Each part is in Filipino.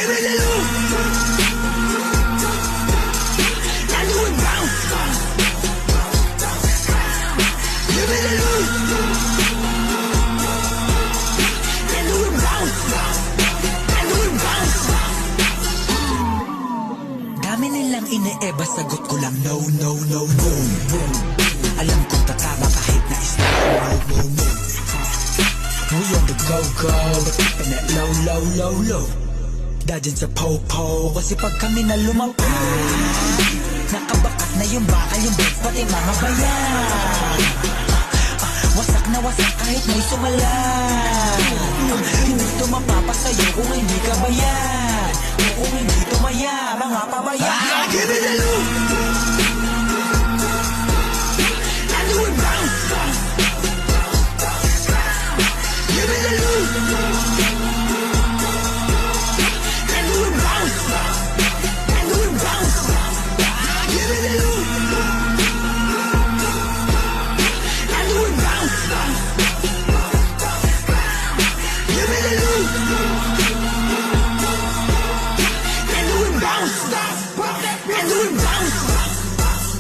Give me the loot. And do it bounce. Give me the loot. And do it bounce. And do it bounce. Dami nilang ine-eba, sagot ko lang no, no, no, no. Alam kong tatama kahit na isla. No, no, no. We on the go-go, but keeping it low, low, low, low. Dodging sa po-po, kasi pag kami na lumapag, nakabakat na yung bakal, yung beds, pati mga bayan. Wasak na wasak kahit may sumalan. Hindi ito mapapasayo kung hindi ka bayan. Kung hindi tumaya, mga pabayan. Give me the loot. And do it bounce. Give me the loot. And do it bounce. And do it bounce. Give me the loot. And do it bounce. Give me the loot. And do it bounce. And do it bounce.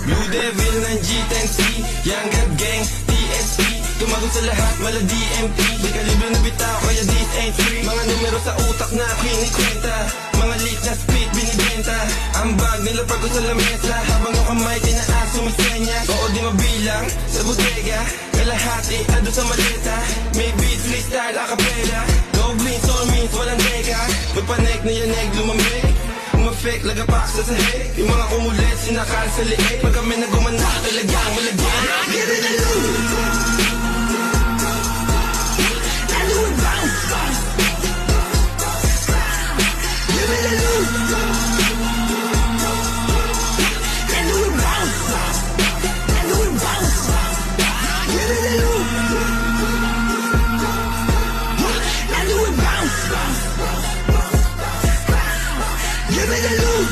Blue Devil ng G10C, Young God Gang, TSP. Tumago sa lahat, mala DMT. Di kalibre na bitaw, kaya this ain't free. Mga numero sa utak na kinikwenta, mga leak na spit binibenta. Ang bag nilapag ko sa lamesa, habang yung kamay tinaas sumisenya. Oo di mabilang, sa bodega, kalahati ando sa maleta. May beat, freestyle, acapella. No green, soul means walang deka. Magpanek na yanig, lumamig. Umafek, lagapak sa sahig. Yung mga kumulit, sinakal sa liig. Pag kami nagumanda, talagang malagyan. Give me the loot. And do it bounce. Give me the loot. And do it bounce. And do it bounce. Give me the loot. And do it bounce. Give me the loot.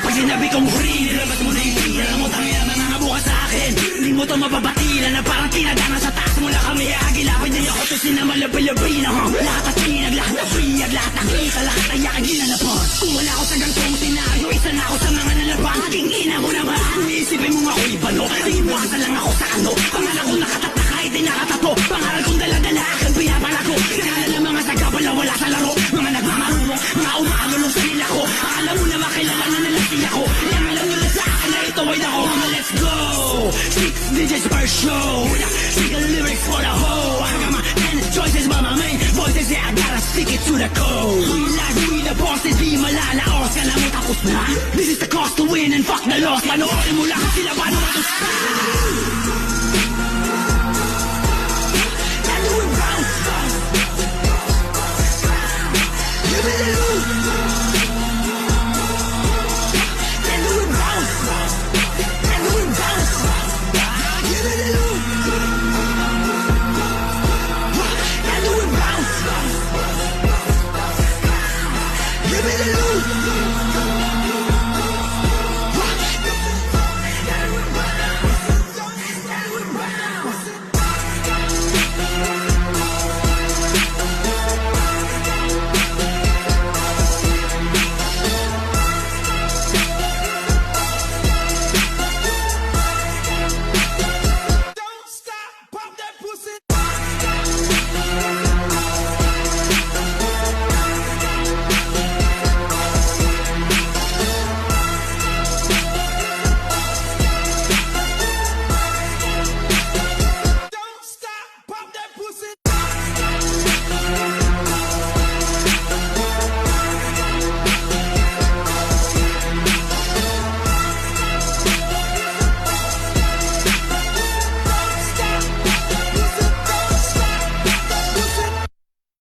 Pag sinabi kong huri, nilabas mo na yung tira. Alam mo tangina na nangabuka sa akin. Hindi mo to mababatila na parang tinagana sa taas. Mula kami agila, pwede ako to sinamalabi-labi na lahat at tinag, lahat na free, lahat na kita, lahat na yakin ginanapon. Kung wala ako sa gantong senaryo, isa na ako sa mga nalaban. Aking ina mo naman, iisipin mo ako'y bano. Iiwasan lang ako sa ano, pangalan ko nakatata kahit ay nakatato. Pangalan kong dala-dala, aking pinapalago. Kaya ng mga sagabala wala sa laro. Mga nagmamarunong, mga umagalong sa nila ko. Akala mo na makilala na nalasin ako. Yang alam nyo na sa akin na ito ay ako. Mga let's go, 6 digits per show. Single lyrics for the whole. I got my 10 choices but my main voices. Yeah, I gotta stick it to the code. We like we the bosses, di malalaos. Kala mo tapos na. This is the cost to win and fuck the loss. Panoorin mo lahat sila paano matusta.